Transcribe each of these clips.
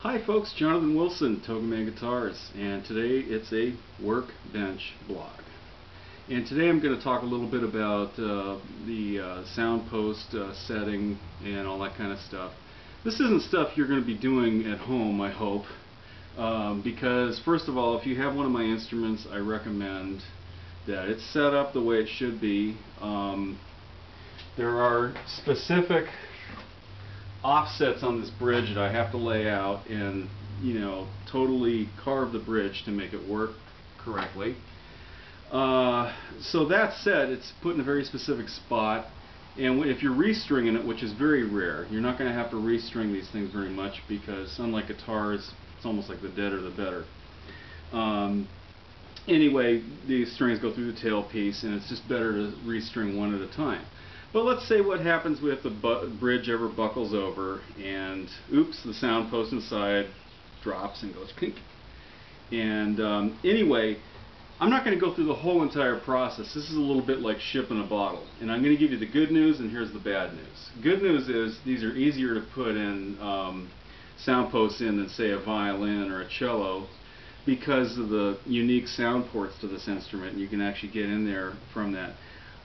Hi folks, Jonathan Wilson, Togaman Guitars, and today it's a workbench blog. And today I'm going to talk a little bit about the Soundpost setting and all that kind of stuff. This isn't stuff you're going to be doing at home, I hope, because first of all, if you have one of my instruments, I recommend that it's set up the way it should be. There are specific offsets on this bridge that I have to lay out and, totally carve the bridge to make it work correctly. So that said, it's put in a very specific spot, and if you're restringing it, which is very rare, you're not going to have to restring these things very much because unlike guitars, it's almost like the deader the better. Anyway, these strings go through the tailpiece, and it's just better to restring one at a time. But let's say what happens if the bridge ever buckles over and, oops, the sound post inside drops and goes clink. And anyway, I'm not going to go through the whole entire process. This is a little bit like shipping a bottle. And I'm going to give you the good news, and here's the bad news. Good news is these are easier to put in sound posts in than, say, a violin or a cello because of the unique sound ports to this instrument, and you can actually get in there from that.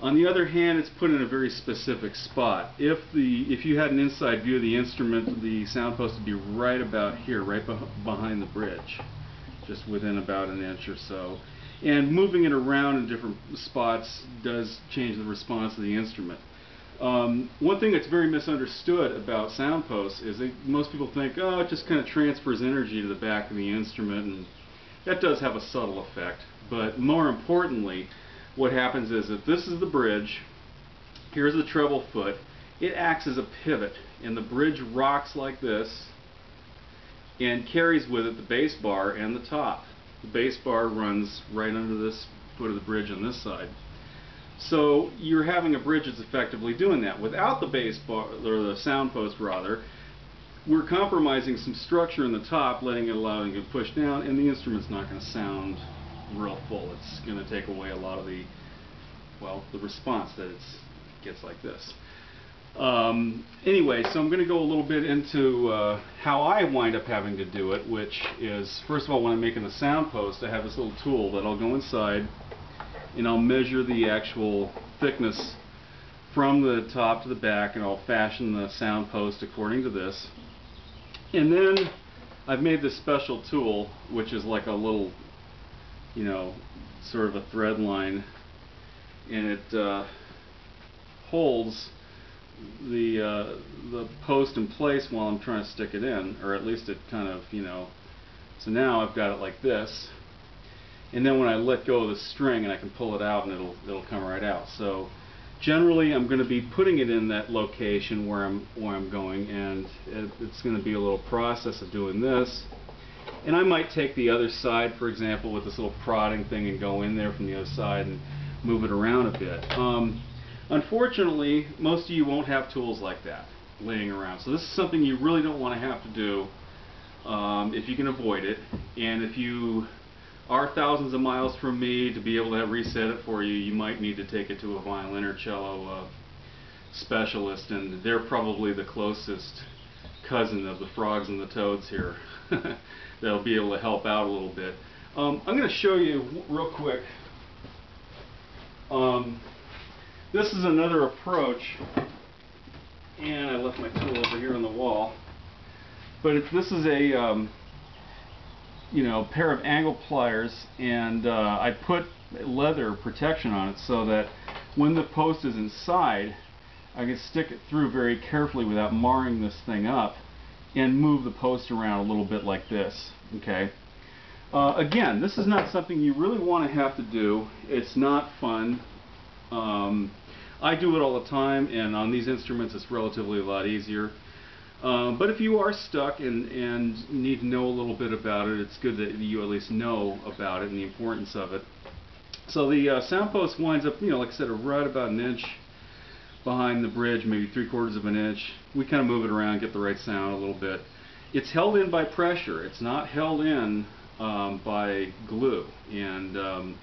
On the other hand, it's put in a very specific spot. If you had an inside view of the instrument, the sound post would be right about here, right behind the bridge, just within about an inch or so. And moving it around in different spots does change the response of the instrument. One thing that's very misunderstood about sound posts is that most people think, oh, it just kind of transfers energy to the back of the instrument, and that does have a subtle effect. But more importantly, what happens is that this is the bridge, here's the treble foot, it acts as a pivot, and the bridge rocks like this and carries with it the bass bar and the top. The bass bar runs right under this foot of the bridge on this side. So you're having a bridge that's effectively doing that. Without the bass bar, or the sound post rather, we're compromising some structure in the top, allowing it to push down, and the instrument's not going to sound real full. It's going to take away a lot of the response that it gets like this. Anyway, so I'm going to go a little bit into how I wind up having to do it, which is, first of all, when I'm making the sound post, I have this little tool that I'll go inside and I'll measure the actual thickness from the top to the back, and I'll fashion the sound post according to this. And then I've made this special tool, which is like a little, sort of a thread line, and it holds the post in place while I'm trying to stick it in, or at least it kind of, so now I've got it like this, and then when I let go of the string and I can pull it out, and it'll come right out. So generally I'm going to be putting it in that location where I'm going, and it's going to be a little process of doing this. And I might take the other side, for example, with this little prodding thing and go in there from the other side and move it around a bit. Unfortunately, most of you won't have tools like that laying around. So this is something you really don't want to have to do if you can avoid it. And if you are thousands of miles from me to be able to have reset it for you, you might need to take it to a violin or cello specialist, and they're probably the closest cousin of the frogs and the toads here. That'll be able to help out a little bit. I'm going to show you real quick. This is another approach, and I left my tool over here on the wall. But this is a pair of angle pliers, and I put leather protection on it so that when the post is inside, I can stick it through very carefully without marring this thing up, and move the post around a little bit like this. Okay. Again, this is not something you really want to have to do. It's not fun. I do it all the time, and on these instruments it's relatively a lot easier. But if you are stuck and need to know a little bit about it, it's good that you at least know about it and the importance of it. So the sound post winds up, like I said, right about an inch behind the bridge, maybe 3/4 of an inch. We kind of move it around, get the right sound a little bit. It's held in by pressure. It's not held in by glue, and I'm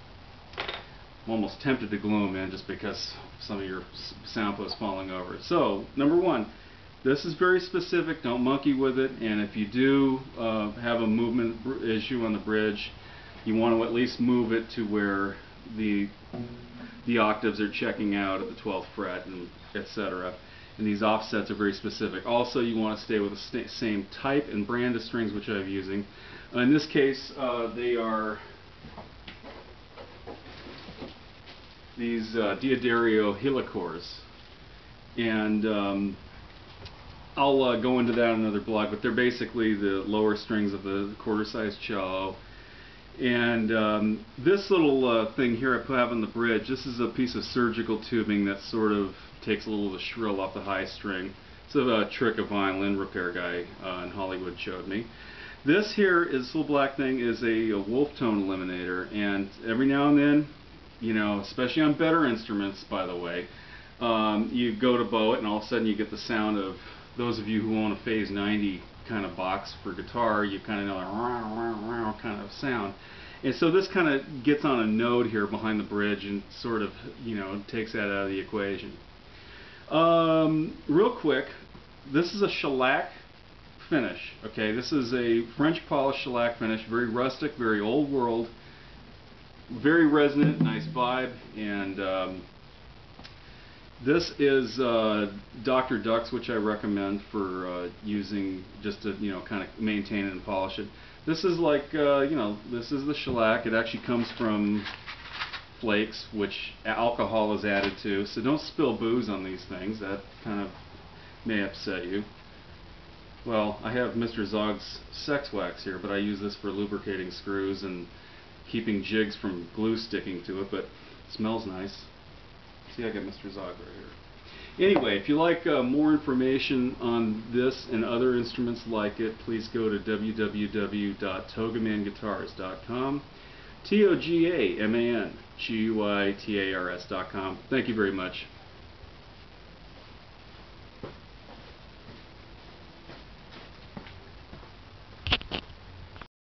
almost tempted to glue them in just because some of your sound posts falling over. So number one, This is very specific, don't monkey with it, and if you do have a movement issue on the bridge, you want to at least move it to where the octaves are checking out at the 12th fret, and etc. And these offsets are very specific. Also, you want to stay with the same type and brand of strings which I'm using. In this case, they are these D'Addario Helicors, and I'll go into that in another blog, but they're basically the lower strings of the quarter-sized cello. And this little thing here I have on the bridge, this is a piece of surgical tubing that sort of takes a little of the shrill off the high string. It's a trick a violin repair guy in Hollywood showed me. This here, this little black thing, is a wolf tone eliminator, and every now and then, you know, especially on better instruments, by the way, you go to bow it and all of a sudden you get the sound of, those of you who own a Phase 90 kind of box for guitar, you kind of know that kind of sound. And so this kind of gets on a node here behind the bridge and sort of, you know, takes that out of the equation. Real quick, this is a shellac finish. Okay, this is a French polished shellac finish, very rustic, very old world, very resonant, nice vibe, and this is Dr. Duck's, which I recommend for using just to, you know, kind of maintain it and polish it. This is like, you know, this is the shellac. It actually comes from flakes, which alcohol is added to, so don't spill booze on these things. That kind of may upset you. Well, I have Mr. Zog's sex wax here, but I use this for lubricating screws and keeping jigs from glue sticking to it, but it smells nice. See, I got Mr. Zog right here. Anyway, if you like more information on this and other instruments like it, please go to www.togamanguitars.com. TOGAMANGUITARS.com. Thank you very much.